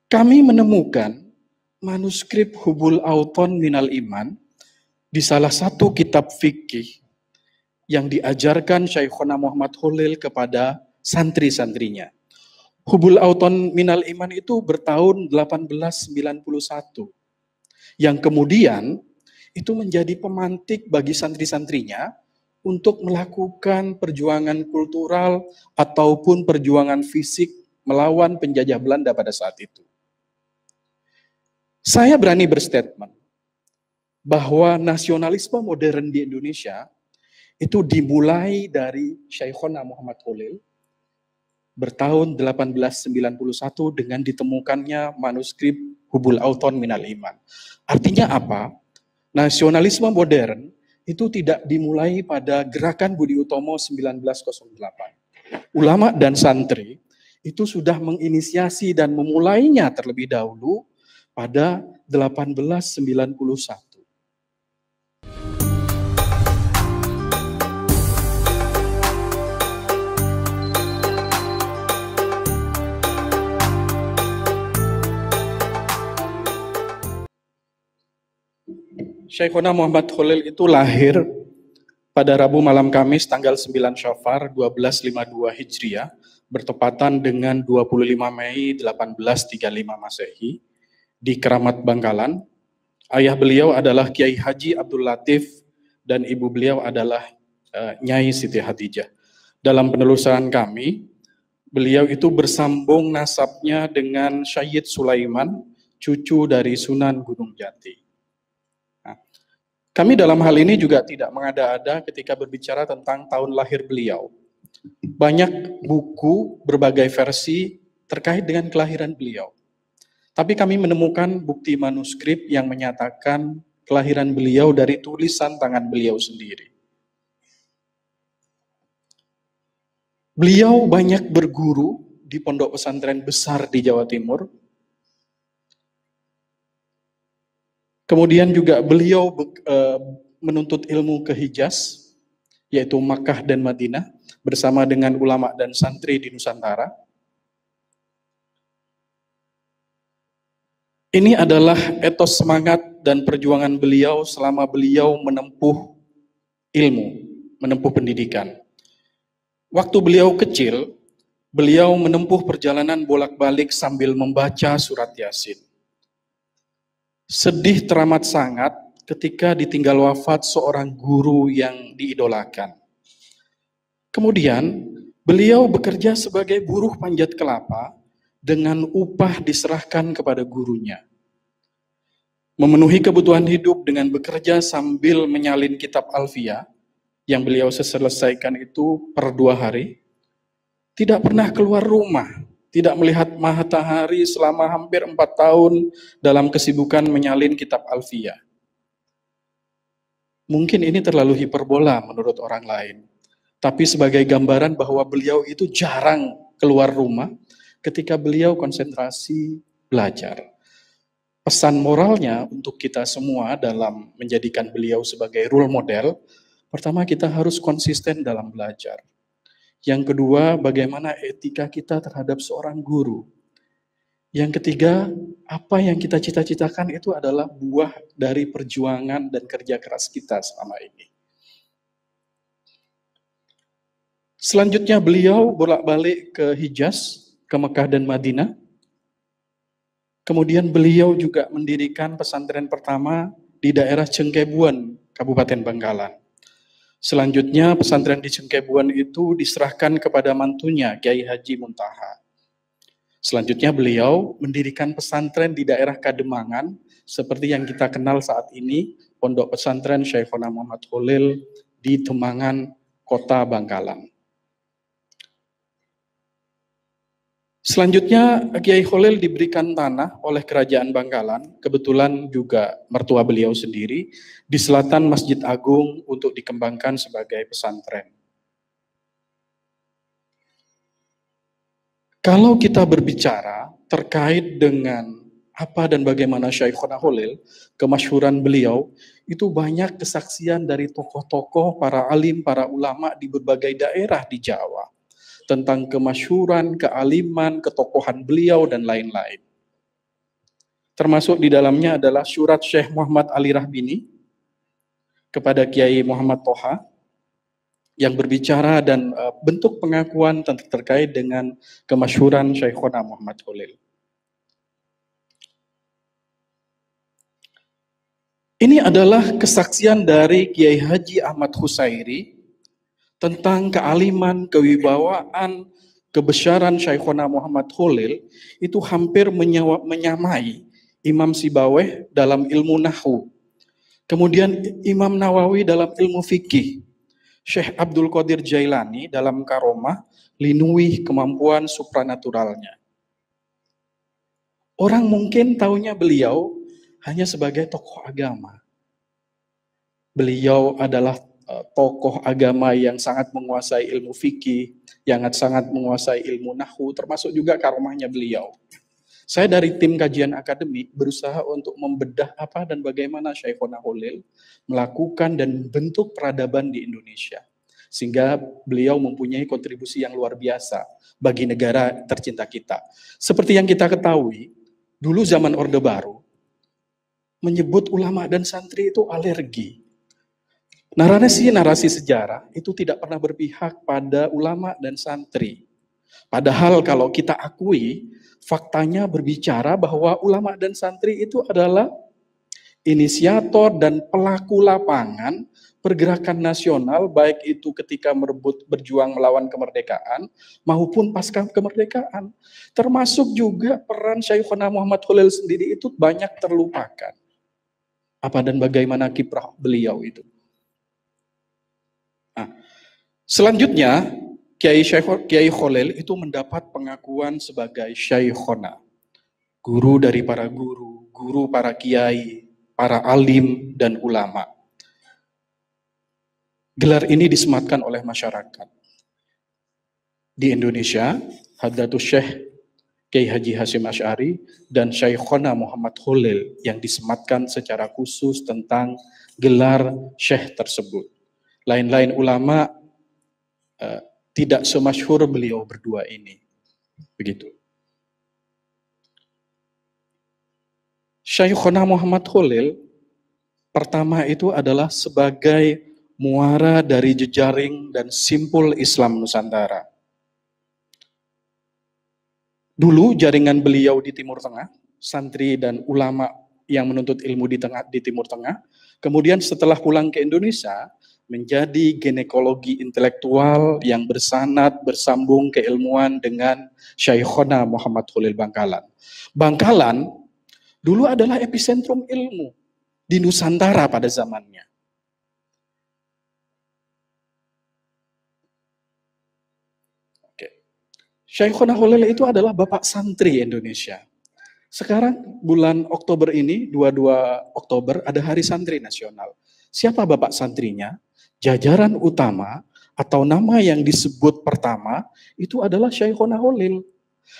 Kami menemukan manuskrip Hubul Auton Minal Iman di salah satu kitab fikih yang diajarkan Syekhona Muhammad Khalil kepada santri-santrinya. Hubul Auton Minal Iman itu bertahun 1891, yang kemudian itu menjadi pemantik bagi santri-santrinya untuk melakukan perjuangan kultural ataupun perjuangan fisik melawan penjajah Belanda pada saat itu. Saya berani berstatement bahwa nasionalisme modern di Indonesia itu dimulai dari Syekhona Muhammad Khalil bertahun 1891 dengan ditemukannya manuskrip Hubul Auton Minal Iman. Artinya apa? Nasionalisme modern itu tidak dimulai pada gerakan Budi Utomo 1908. Ulama dan santri itu sudah menginisiasi dan memulainya terlebih dahulu pada 1891. Syekhona Muhammad Khalil itu lahir pada Rabu malam Kamis tanggal 9 Syafar 1252 Hijriah, bertepatan dengan 25 Mei 1835 Masehi, di Keramat Bangkalan. Ayah beliau adalah Kiai Haji Abdul Latif dan ibu beliau adalah Nyai Siti Hadijah. Dalam penelusuran kami, beliau itu bersambung nasabnya dengan Syed Sulaiman, cucu dari Sunan Gunung Jati. Nah, kami dalam hal ini juga tidak mengada-ada ketika berbicara tentang tahun lahir beliau. Banyak buku berbagai versi terkait dengan kelahiran beliau. Tapi kami menemukan bukti manuskrip yang menyatakan kelahiran beliau dari tulisan tangan beliau sendiri. Beliau banyak berguru di pondok pesantren besar di Jawa Timur. Kemudian juga beliau menuntut ilmu ke Hijaz, yaitu Makkah dan Madinah, bersama dengan ulama dan santri di Nusantara. Ini adalah etos semangat dan perjuangan beliau selama beliau menempuh ilmu, menempuh pendidikan. Waktu beliau kecil, beliau menempuh perjalanan bolak-balik sambil membaca surat Yasin. Sedih teramat sangat ketika ditinggal wafat seorang guru yang diidolakan. Kemudian, beliau bekerja sebagai buruh panjat kelapa dengan upah diserahkan kepada gurunya. Memenuhi kebutuhan hidup dengan bekerja sambil menyalin kitab Alfiyah yang beliau selesaikan itu per 2 hari. Tidak pernah keluar rumah, tidak melihat matahari selama hampir 4 tahun dalam kesibukan menyalin kitab Alfiyah. Mungkin ini terlalu hiperbola menurut orang lain, tapi sebagai gambaran bahwa beliau itu jarang keluar rumah ketika beliau konsentrasi belajar. Pesan moralnya untuk kita semua dalam menjadikan beliau sebagai role model, pertama kita harus konsisten dalam belajar. Yang kedua, bagaimana etika kita terhadap seorang guru. Yang ketiga, apa yang kita cita-citakan itu adalah buah dari perjuangan dan kerja keras kita selama ini. Selanjutnya beliau bolak-balik ke Hijaz, ke Mekah dan Madinah. Kemudian beliau juga mendirikan pesantren pertama di daerah Cengkebuan, Kabupaten Bangkalan. Selanjutnya pesantren di Cengkebuan itu diserahkan kepada mantunya, Kiai Haji Muntaha. Selanjutnya beliau mendirikan pesantren di daerah Kademangan, seperti yang kita kenal saat ini, Pondok Pesantren Syekhona Muhammad Khalil di Demangan, Kota Bangkalan. Selanjutnya Kiai Khalil diberikan tanah oleh Kerajaan Bangkalan, kebetulan juga mertua beliau sendiri, di selatan Masjid Agung untuk dikembangkan sebagai pesantren. Kalau kita berbicara terkait dengan apa dan bagaimana Syekhona Khalil, kemasyhuran beliau, itu banyak kesaksian dari tokoh-tokoh, para alim, para ulama di berbagai daerah di Jawa, tentang kemasyhuran, kealiman, ketokohan beliau, dan lain-lain. Termasuk di dalamnya adalah surat Syekh Muhammad Ali Rahbini kepada Kiai Muhammad Toha yang berbicara dan bentuk pengakuan terkait dengan kemasyhuran Syekhona Muhammad Khalil. Ini adalah kesaksian dari Kiai Haji Ahmad Husairi tentang kealiman, kewibawaan, kebesaran Syekhona Muhammad Khalil itu hampir menyamai Imam Sibaweh dalam ilmu nahwu. Kemudian Imam Nawawi dalam ilmu fikih. Syekh Abdul Qadir Jailani dalam karomah linuih kemampuan supranaturalnya. Orang mungkin taunya beliau hanya sebagai tokoh agama. Beliau adalah tokoh agama yang sangat menguasai ilmu fikih, yang sangat menguasai ilmu nahwu, termasuk juga karomahnya beliau. Saya dari tim kajian akademik berusaha untuk membedah apa dan bagaimana Syekhona Khalil melakukan dan bentuk peradaban di Indonesia. Sehingga beliau mempunyai kontribusi yang luar biasa bagi negara tercinta kita. Seperti yang kita ketahui, dulu zaman Orde Baru, menyebut ulama dan santri itu alergi. Narasi sejarah itu tidak pernah berpihak pada ulama dan santri. Padahal kalau kita akui, faktanya berbicara bahwa ulama dan santri itu adalah inisiator dan pelaku lapangan pergerakan nasional, baik itu ketika berjuang melawan kemerdekaan maupun pasca kemerdekaan. Termasuk juga peran Syekhona Muhammad Khalil sendiri itu banyak terlupakan. Apa dan bagaimana kiprah beliau itu. Nah, selanjutnya Kiai Khalil itu mendapat pengakuan sebagai Syekhona, guru dari para guru, guru para kiai, para alim dan ulama. Gelar ini disematkan oleh masyarakat. Di Indonesia, Hadratus Syekh Kiai Haji Hasyim Asy'ari dan Syekhona Muhammad Khalil yang disematkan secara khusus tentang gelar Syekh tersebut. Lain-lain ulama tidak semasyhur beliau berdua ini. Begitu. Syekhona Muhammad Khalil pertama itu adalah sebagai muara dari jejaring dan simpul Islam Nusantara. Dulu jaringan beliau di Timur Tengah, santri dan ulama yang menuntut ilmu di Timur Tengah, kemudian setelah pulang ke Indonesia, menjadi ginekologi intelektual yang bersanad, bersambung keilmuan dengan Syekhona Muhammad Khalil Bangkalan. Bangkalan dulu adalah epicentrum ilmu di Nusantara pada zamannya. Syekhona Khalil itu adalah bapak santri Indonesia. Sekarang bulan Oktober ini, 22 Oktober, ada Hari Santri Nasional. Siapa bapak santrinya? Jajaran utama atau nama yang disebut pertama itu adalah Syekhona Khalil.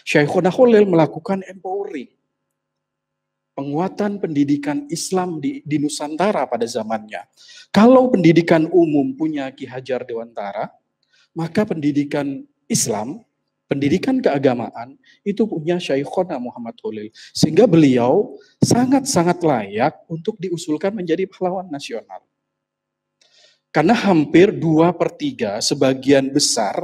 Syekhona Khalil melakukan empowering, penguatan pendidikan Islam di Nusantara pada zamannya. Kalau pendidikan umum punya Ki Hajar Dewantara, maka pendidikan Islam, pendidikan keagamaan itu punya Syekhona Muhammad Khalil. Sehingga beliau sangat-sangat layak untuk diusulkan menjadi pahlawan nasional. Karena hampir 2/3 sebagian besar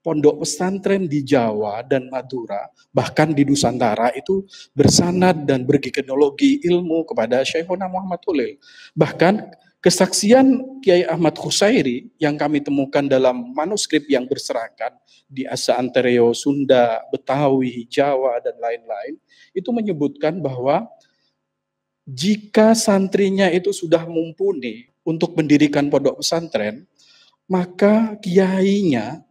pondok pesantren di Jawa dan Madura, bahkan di Nusantara itu bersanad dan bergenealogi ilmu kepada Syekhona Muhammad Khalil. Bahkan kesaksian Kiai Ahmad Husairi yang kami temukan dalam manuskrip yang berserakan di Asa Antero, Sunda, Betawi, Jawa, dan lain-lain, itu menyebutkan bahwa jika santrinya itu sudah mumpuni untuk mendirikan pondok pesantren, maka kiainya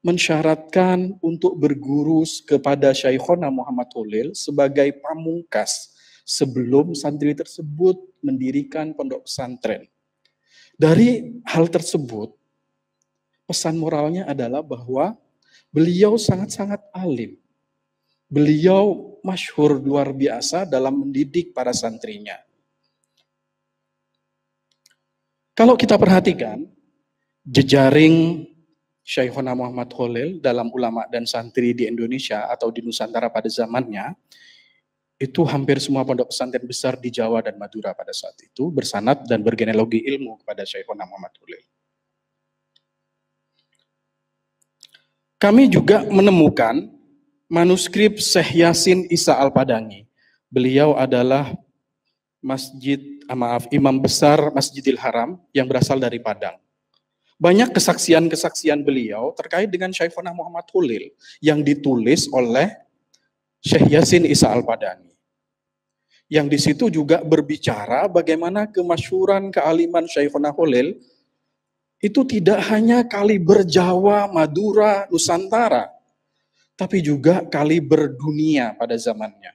mensyaratkan untuk berguru kepada Syekhona Muhammad Khalil sebagai pamungkas sebelum santri tersebut mendirikan pondok pesantren. Dari hal tersebut, pesan moralnya adalah bahwa beliau sangat-sangat alim. Beliau masyhur luar biasa dalam mendidik para santrinya. Kalau kita perhatikan, jejaring Syekhona Muhammad Khalil dalam ulama dan santri di Indonesia atau di Nusantara pada zamannya, itu hampir semua pondok pesantren besar di Jawa dan Madura pada saat itu bersanad dan bergenealogi ilmu kepada Syekhona Muhammad Holil. Kami juga menemukan manuskrip Syekh Yasin Isa Al-Padangi. Beliau adalah imam besar Masjidil Haram yang berasal dari Padang. Banyak kesaksian-kesaksian beliau terkait dengan Syekhona Muhammad Holil yang ditulis oleh Syekh Yasin Isa Al-Padangi. Yang di situ juga berbicara bagaimana kemasyhuran kealiman Syekhona Holil itu tidak hanya kaliber Jawa, Madura, Nusantara, tapi juga kaliber dunia pada zamannya.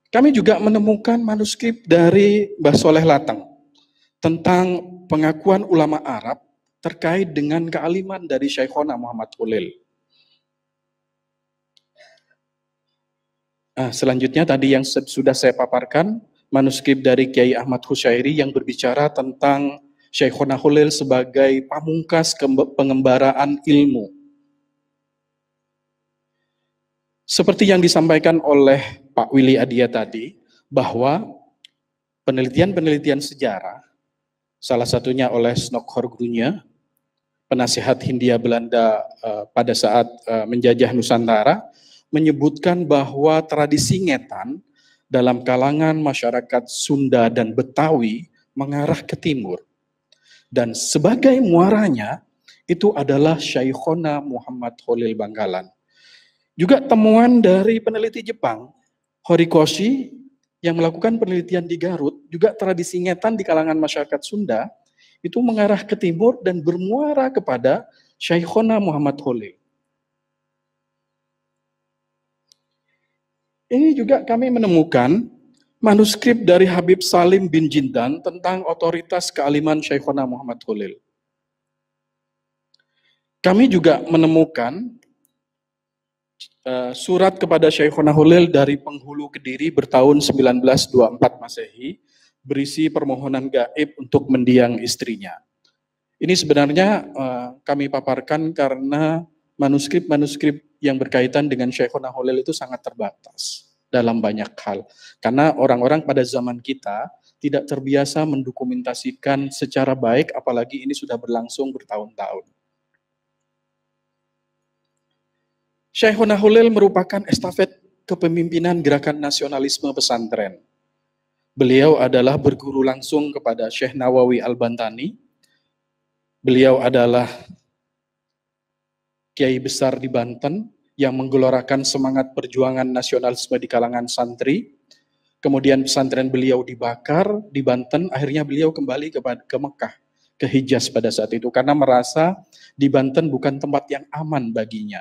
Kami juga menemukan manuskrip dari Mbah Soleh Lateng tentang pengakuan ulama Arab terkait dengan kealiman dari Syekhona Muhammad Holil. Selanjutnya tadi yang sudah saya paparkan, manuskrip dari Kiai Ahmad Husyairi yang berbicara tentang Syekhona Holil sebagai pamungkas pengembaraan ilmu. Seperti yang disampaikan oleh Pak Willy Adia tadi, bahwa penelitian-penelitian sejarah, salah satunya oleh Snokhor Grunya, penasihat Hindia Belanda pada saat menjajah Nusantara, menyebutkan bahwa tradisi ngetan dalam kalangan masyarakat Sunda dan Betawi mengarah ke timur. Dan sebagai muaranya itu adalah Syekhona Muhammad Holil Bangkalan. Juga temuan dari peneliti Jepang, Horikoshi, yang melakukan penelitian di Garut, juga tradisi ngetan di kalangan masyarakat Sunda, itu mengarah ke timur dan bermuara kepada Syekhona Muhammad Holil. Ini juga kami menemukan manuskrip dari Habib Salim bin Jindan tentang otoritas kealiman Syekhona Muhammad Holil. Kami juga menemukan surat kepada Syekhona Holil dari penghulu Kediri bertahun 1924 Masehi, berisi permohonan gaib untuk mendiang istrinya. Ini sebenarnya kami paparkan karena manuskrip-manuskrip yang berkaitan dengan Syekhona Holil itu sangat terbatas dalam banyak hal. Karena orang-orang pada zaman kita tidak terbiasa mendokumentasikan secara baik, apalagi ini sudah berlangsung bertahun-tahun. Syekhona Holil merupakan estafet kepemimpinan gerakan nasionalisme pesantren. Beliau adalah berguru langsung kepada Syekh Nawawi Al-Bantani. Beliau adalah kiai besar di Banten yang menggelorakan semangat perjuangan nasionalisme di kalangan santri. Kemudian pesantren beliau dibakar di Banten, akhirnya beliau kembali ke Mekah, ke Hijaz pada saat itu, karena merasa di Banten bukan tempat yang aman baginya.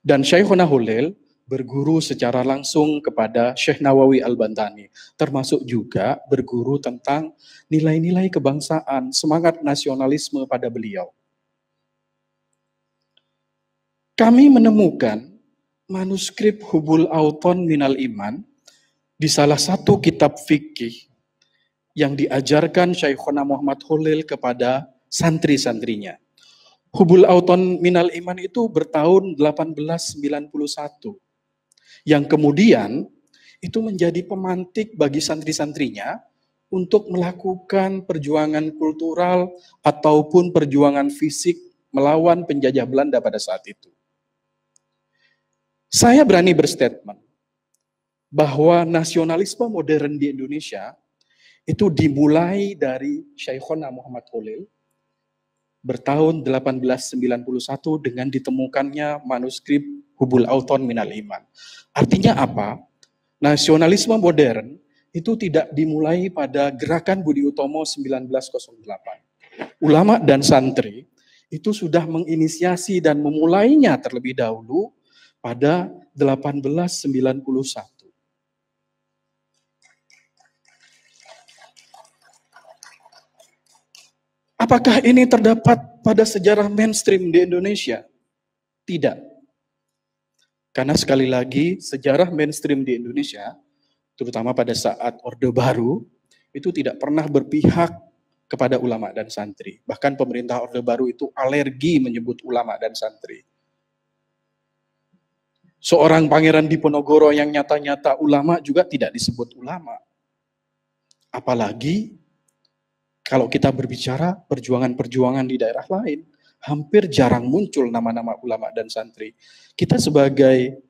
Dan Syekhona Holil berguru secara langsung kepada Syekh Nawawi Al-Bantani, termasuk juga berguru tentang nilai-nilai kebangsaan, semangat nasionalisme pada beliau. Kami menemukan manuskrip Hubul Auton Minal Iman di salah satu kitab fikih yang diajarkan Syekhona Muhammad Holil kepada santri-santrinya. Hubul Auton Minal Iman itu bertahun 1891, yang kemudian itu menjadi pemantik bagi santri-santrinya untuk melakukan perjuangan kultural ataupun perjuangan fisik melawan penjajah Belanda pada saat itu. Saya berani berstatement bahwa nasionalisme modern di Indonesia itu dimulai dari Syekhona Muhammad Holil bertahun 1891 dengan ditemukannya manuskrip Hubul Auton Minal Iman. Artinya apa? Nasionalisme modern itu tidak dimulai pada gerakan Budi Utomo 1908. Ulama dan santri itu sudah menginisiasi dan memulainya terlebih dahulu pada 1891. Apakah ini terdapat pada sejarah mainstream di Indonesia? Tidak. Karena sekali lagi, sejarah mainstream di Indonesia, terutama pada saat Orde Baru, itu tidak pernah berpihak kepada ulama dan santri. Bahkan pemerintah Orde Baru itu alergi menyebut ulama dan santri. Seorang Pangeran Diponegoro yang nyata-nyata ulama juga tidak disebut ulama. Apalagi kalau kita berbicara perjuangan-perjuangan di daerah lain, hampir jarang muncul nama-nama ulama dan santri. Kita sebagai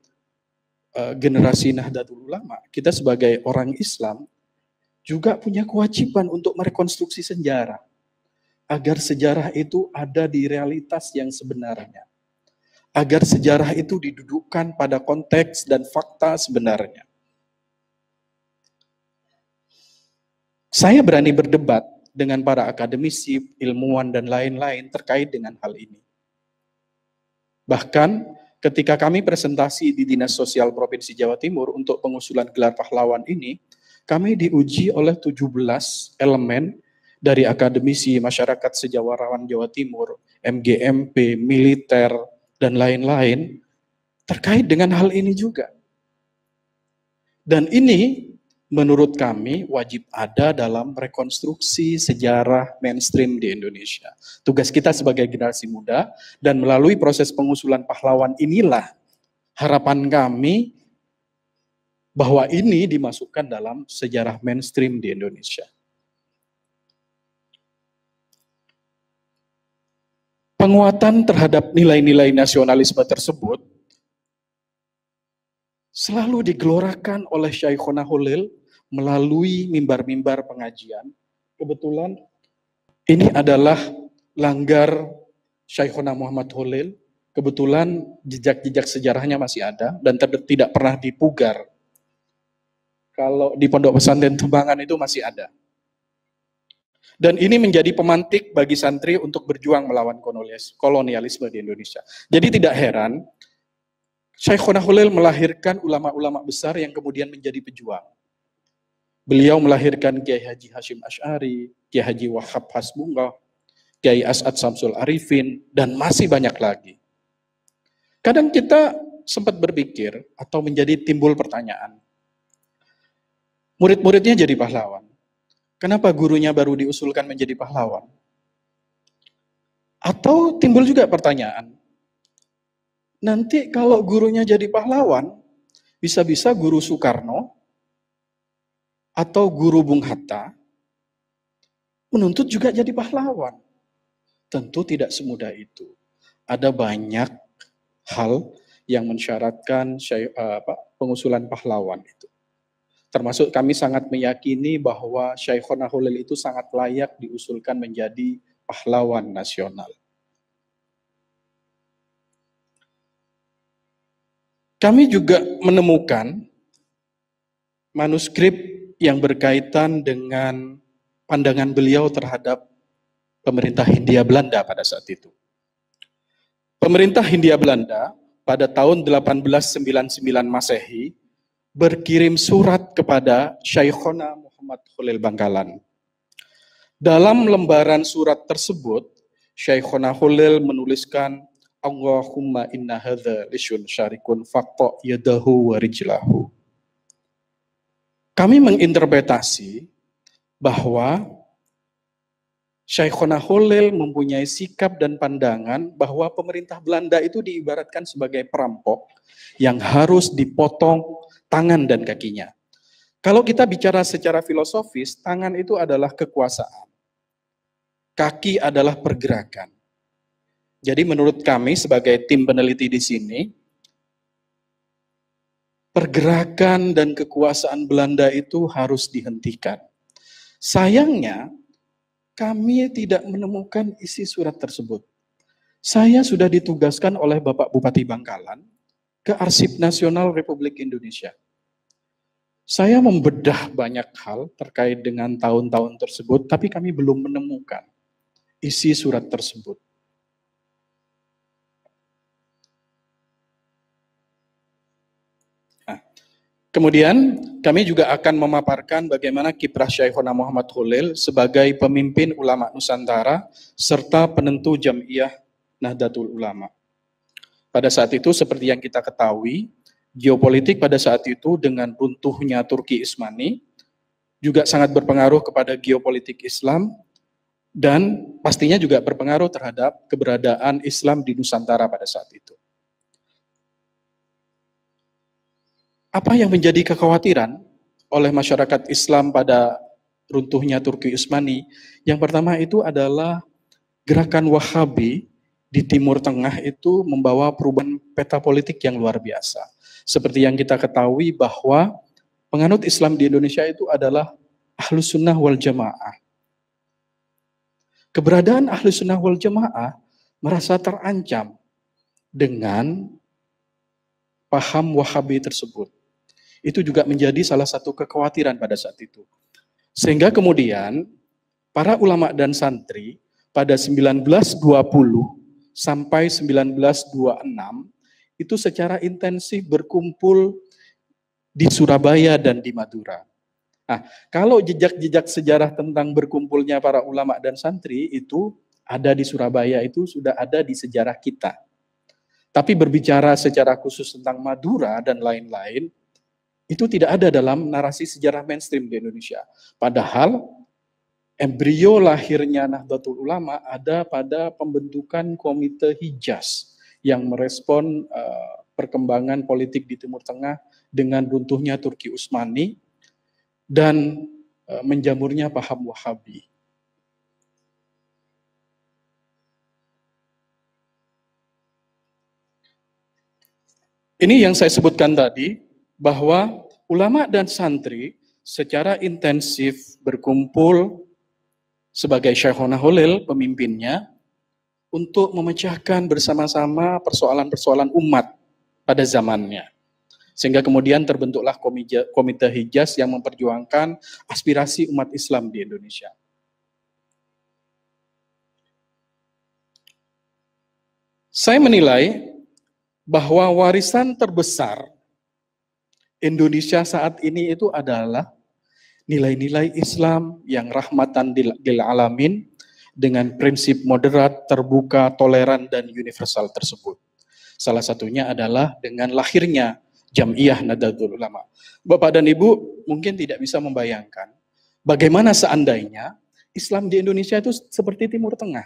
generasi Nahdlatul Ulama, kita sebagai orang Islam juga punya kewajiban untuk merekonstruksi sejarah. Agar sejarah itu ada di realitas yang sebenarnya. Agar sejarah itu didudukkan pada konteks dan fakta sebenarnya. Saya berani berdebat dengan para akademisi, ilmuwan, dan lain-lain terkait dengan hal ini. Bahkan ketika kami presentasi di Dinas Sosial Provinsi Jawa Timur untuk pengusulan gelar pahlawan ini, kami diuji oleh 17 elemen dari akademisi, masyarakat sejawarawan Jawa Timur, MGMP, militer, dan lain-lain terkait dengan hal ini juga. Dan ini menurut kami wajib ada dalam rekonstruksi sejarah mainstream di Indonesia. Tugas kita sebagai generasi muda dan melalui proses pengusulan pahlawan inilah harapan kami bahwa ini dimasukkan dalam sejarah mainstream di Indonesia. Penguatan terhadap nilai-nilai nasionalisme tersebut selalu digelorakan oleh Syekhona Holil melalui mimbar-mimbar pengajian. Kebetulan ini adalah langgar Syekhona Muhammad Holil. Kebetulan jejak-jejak sejarahnya masih ada dan tidak pernah dipugar. Kalau di Pondok Pesantren Tembangan itu masih ada. Dan ini menjadi pemantik bagi santri untuk berjuang melawan kolonialisme di Indonesia. Jadi tidak heran, Syekhona Holil melahirkan ulama-ulama besar yang kemudian menjadi pejuang. Beliau melahirkan Kiai Haji Hashim Asy'ari, Kiai Haji Wahab Hasbullah, Kiai As'ad Samsul Arifin, dan masih banyak lagi. Kadang kita sempat berpikir atau menjadi timbul pertanyaan, murid-muridnya jadi pahlawan. Kenapa gurunya baru diusulkan menjadi pahlawan? Atau timbul juga pertanyaan, nanti kalau gurunya jadi pahlawan, bisa-bisa guru Soekarno atau guru Bung Hatta menuntut juga jadi pahlawan. Tentu tidak semudah itu. Ada banyak hal yang mensyaratkan pengusulan pahlawan itu. Termasuk kami sangat meyakini bahwa Syekhona Holil itu sangat layak diusulkan menjadi pahlawan nasional. Kami juga menemukan manuskrip yang berkaitan dengan pandangan beliau terhadap pemerintah Hindia Belanda pada saat itu. Pemerintah Hindia Belanda pada tahun 1899 Masehi berkirim surat kepada Syekhona Muhammad Holil Bangkalan. Dalam lembaran surat tersebut, Syekhona Holil menuliskan, Allahumma inna hadza lisyun syarikun faqta yadahu wa rijlahu. Kami menginterpretasi bahwa Syekhona Holil mempunyai sikap dan pandangan bahwa pemerintah Belanda itu diibaratkan sebagai perampok yang harus dipotong tangan dan kakinya. Kalau kita bicara secara filosofis, tangan itu adalah kekuasaan. Kaki adalah pergerakan. Jadi menurut kami sebagai tim peneliti di sini, pergerakan dan kekuasaan Belanda itu harus dihentikan. Sayangnya, kami tidak menemukan isi surat tersebut. Saya sudah ditugaskan oleh Bapak Bupati Bangkalan ke Arsip Nasional Republik Indonesia. Saya membedah banyak hal terkait dengan tahun-tahun tersebut, tapi kami belum menemukan isi surat tersebut. Kemudian kami juga akan memaparkan bagaimana kiprah Syekhona Muhammad Holil sebagai pemimpin ulama Nusantara serta penentu Jam'iyah Nahdlatul Ulama. Pada saat itu seperti yang kita ketahui, geopolitik pada saat itu dengan runtuhnya Turki Utsmani juga sangat berpengaruh kepada geopolitik Islam dan pastinya juga berpengaruh terhadap keberadaan Islam di Nusantara pada saat itu. Apa yang menjadi kekhawatiran oleh masyarakat Islam pada runtuhnya Turki Utsmani? Yang pertama itu adalah gerakan Wahabi di Timur Tengah itu membawa perubahan peta politik yang luar biasa. Seperti yang kita ketahui bahwa penganut Islam di Indonesia itu adalah Ahlus Sunnah wal Jamaah. Keberadaan Ahlus Sunnah wal Jamaah merasa terancam dengan paham Wahabi tersebut. Itu juga menjadi salah satu kekhawatiran pada saat itu. Sehingga kemudian para ulama dan santri pada 1920 sampai 1926 itu secara intensif berkumpul di Surabaya dan di Madura. Nah, kalau jejak-jejak sejarah tentang berkumpulnya para ulama dan santri itu ada di Surabaya, itu sudah ada di sejarah kita. Tapi berbicara secara khusus tentang Madura dan lain-lain, itu tidak ada dalam narasi sejarah mainstream di Indonesia. Padahal embrio lahirnya Nahdlatul Ulama ada pada pembentukan Komite Hijaz yang merespon perkembangan politik di Timur Tengah dengan runtuhnya Turki Utsmani dan menjamurnya paham Wahabi. Ini yang saya sebutkan tadi, bahwa ulama dan santri secara intensif berkumpul sebagai Syekhona Holil, pemimpinnya, untuk memecahkan bersama-sama persoalan-persoalan umat pada zamannya. Sehingga kemudian terbentuklah Komite Hijaz yang memperjuangkan aspirasi umat Islam di Indonesia. Saya menilai bahwa warisan terbesar Indonesia saat ini itu adalah nilai-nilai Islam yang rahmatan lil alamin dengan prinsip moderat, terbuka, toleran, dan universal tersebut. Salah satunya adalah dengan lahirnya Jam'iyah Nahdlatul Ulama. Bapak dan Ibu mungkin tidak bisa membayangkan bagaimana seandainya Islam di Indonesia itu seperti Timur Tengah.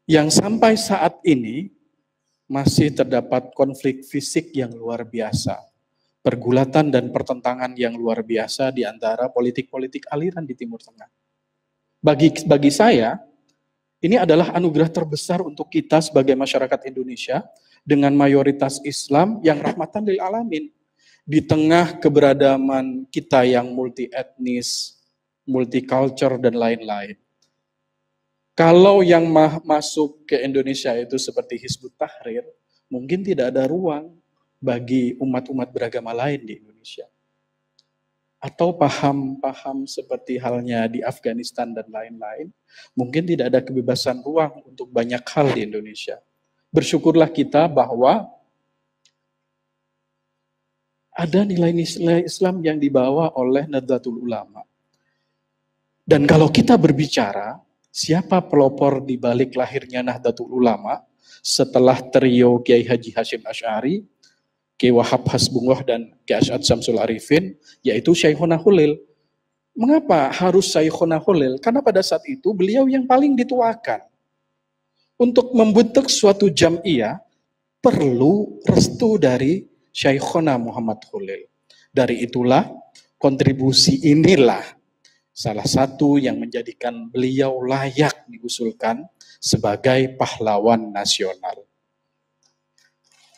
Yang sampai saat ini masih terdapat konflik fisik yang luar biasa. Pergulatan dan pertentangan yang luar biasa di antara politik-politik aliran di Timur Tengah. Bagi saya, ini adalah anugerah terbesar untuk kita sebagai masyarakat Indonesia dengan mayoritas Islam yang rahmatan lil alamin. Di tengah keberagaman kita yang multi etnis, multicultural dan lain-lain. Kalau yang masuk ke Indonesia itu seperti Hizbut Tahrir, mungkin tidak ada ruang bagi umat-umat beragama lain di Indonesia. Atau paham-paham seperti halnya di Afghanistan dan lain-lain, mungkin tidak ada kebebasan ruang untuk banyak hal di Indonesia. Bersyukurlah kita bahwa ada nilai-nilai Islam yang dibawa oleh Nahdlatul Ulama. Dan kalau kita berbicara, siapa pelopor di balik lahirnya Nahdlatul Ulama setelah trio Kiai Haji Hashim Asy'ari, Kiai Wahab Hasbullah dan Kiai Asy'ad Syamsul Arifin, yaitu Syekhona Holil. Mengapa harus Syekhona Holil? Karena pada saat itu beliau yang paling dituakan. Untuk membentuk suatu jam'iyah perlu restu dari Syekhona Muhammad Holil. Dari itulah kontribusi inilah salah satu yang menjadikan beliau layak diusulkan sebagai pahlawan nasional.